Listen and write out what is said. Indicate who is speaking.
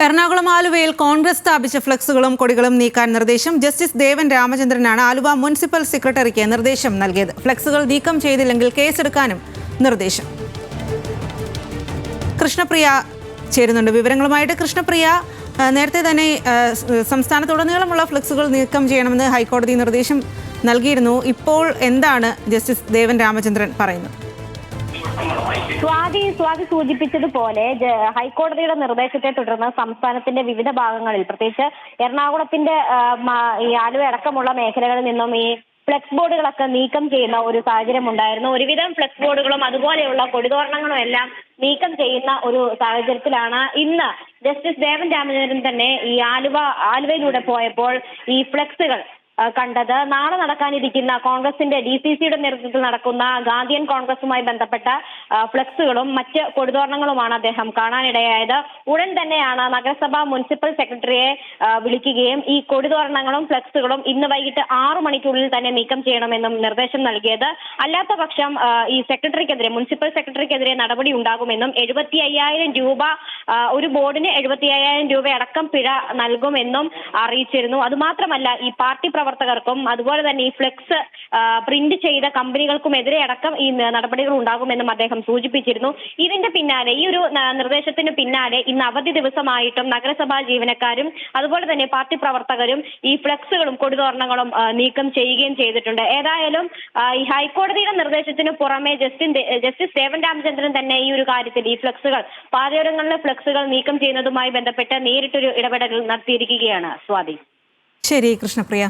Speaker 1: എറണാകുളം ആലുവയിൽ കോൺഗ്രസ് സ്ഥാപിച്ച ഫ്ലക്സുകളും കൊടികളും നീക്കാൻ നിർദ്ദേശം. ജസ്റ്റിസ് ദേവൻ രാമചന്ദ്രനാണ് ആലുവ മുനിസിപ്പൽ സെക്രട്ടറിക്ക് നിർദ്ദേശം നൽകിയത്. ഫ്ലക്സുകൾ നീക്കം ചെയ്തില്ലെങ്കിൽ കേസെടുക്കാനും നിർദ്ദേശം. കൃഷ്ണപ്രിയ ചേരുന്നുണ്ട് വിവരങ്ങളുമായിട്ട്. കൃഷ്ണപ്രിയ, നേരത്തെ തന്നെ സംസ്ഥാനത്തുടനീളമുള്ള ഫ്ലക്സുകൾ നീക്കം ചെയ്യണമെന്ന് ഹൈക്കോടതി നിർദ്ദേശം നൽകിയിരുന്നു. ഇപ്പോൾ എന്താണ് ജസ്റ്റിസ് ദേവൻ രാമചന്ദ്രൻ പറയുന്നത്?
Speaker 2: സ്വാതി സൂചിപ്പിച്ചതുപോലെ ഹൈക്കോടതിയുടെ നിർദ്ദേശത്തെ തുടർന്ന് സംസ്ഥാനത്തിന്റെ വിവിധ ഭാഗങ്ങളിൽ, പ്രത്യേകിച്ച് എറണാകുളത്തിന്റെ ഈ ആലുവ അടക്കമുള്ള മേഖലകളിൽ നിന്നും ഈ ഫ്ലെക്സ് ബോർഡുകളൊക്കെ നീക്കം ചെയ്യുന്ന ഒരു സാഹചര്യം ഉണ്ടായിരുന്നു. ഒരുവിധം ഫ്ലെക്സ് ബോർഡുകളും അതുപോലെയുള്ള കൊടിതോരണങ്ങളും എല്ലാം നീക്കം ചെയ്യുന്ന ഒരു സാഹചര്യത്തിലാണ് ഇന്ന് ജസ്റ്റിസ് ദേവൻ രാമചന്ദ്രൻ തന്നെ ഈ ആലുവയിലൂടെ പോയപ്പോൾ ഈ ഫ്ലെക്സുകൾ കണ്ടത്. നാളെ നടക്കാനിരിക്കുന്ന കോൺഗ്രസിന്റെ DCCയുടെ നേതൃത്വത്തിൽ നടക്കുന്ന ഗാന്ധിയൻ കോൺഗ്രസുമായി ബന്ധപ്പെട്ട ഫ്ലെക്സുകളും മറ്റ് കൊടിതോരണങ്ങളുമാണ് അദ്ദേഹം കാണാനിടയായത്. ഉടൻ തന്നെയാണ് നഗരസഭ മുനിസിപ്പൽ സെക്രട്ടറിയെ വിളിക്കുകയും ഈ കൊടിതോരണങ്ങളും ഫ്ലെക്സുകളും ഇന്ന് വൈകിട്ട് 6 മണിക്കുള്ളിൽ തന്നെ നീക്കം ചെയ്യണമെന്നും നിർദ്ദേശം നൽകിയത്. അല്ലാത്ത പക്ഷം ഈ മുനിസിപ്പൽ സെക്രട്ടറിക്കെതിരെ നടപടി ഉണ്ടാകുമെന്നും 75,000 രൂപ, ഒരു ബോർഡിന് 75,000 രൂപ അടക്കം പിഴ നൽകുമെന്നും അറിയിച്ചിരുന്നു. അതുമാത്രമല്ല, ഈ പാർട്ടി പ്രവർത്തകർക്കും അതുപോലെ തന്നെ ഈ ഫ്ലെക്സ് പ്രിന്റ് ചെയ്ത കമ്പനികൾക്കുമെതിരെ അടക്കം ഈ നടപടികൾ ഉണ്ടാകുമെന്നും അദ്ദേഹം സൂചിപ്പിച്ചിരുന്നു. ഇതിന്റെ പിന്നാലെ, ഈ ഒരു നിർദ്ദേശത്തിന് പിന്നാലെ ഇന്ന് അവധി ദിവസമായിട്ടും നഗരസഭാ ജീവനക്കാരും അതുപോലെ തന്നെ പാർട്ടി പ്രവർത്തകരും ഈ ഫ്ലെക്സുകളും കൊടിതോരണങ്ങളും നീക്കം ചെയ്യുകയും ചെയ്തിട്ടുണ്ട്. ഏതായാലും ഈ ഹൈക്കോടതിയുടെ നിർദ്ദേശത്തിന് പുറമെ ജസ്റ്റിസ് ദേവൻ രാമചന്ദ്രൻ തന്നെ ഈ ഒരു കാര്യത്തിൽ ഈ ഫ്ലെക്സുകൾ, പാതയോരങ്ങളിലെ ഫ്ലെക്സുകൾ നീക്കം ചെയ്യുന്നതുമായി ബന്ധപ്പെട്ട് നേരിട്ടൊരു ഇടപെടൽ നടത്തിയിരിക്കുകയാണ്. സ്വാതി.
Speaker 1: ശരി കൃഷ്ണപ്രിയ.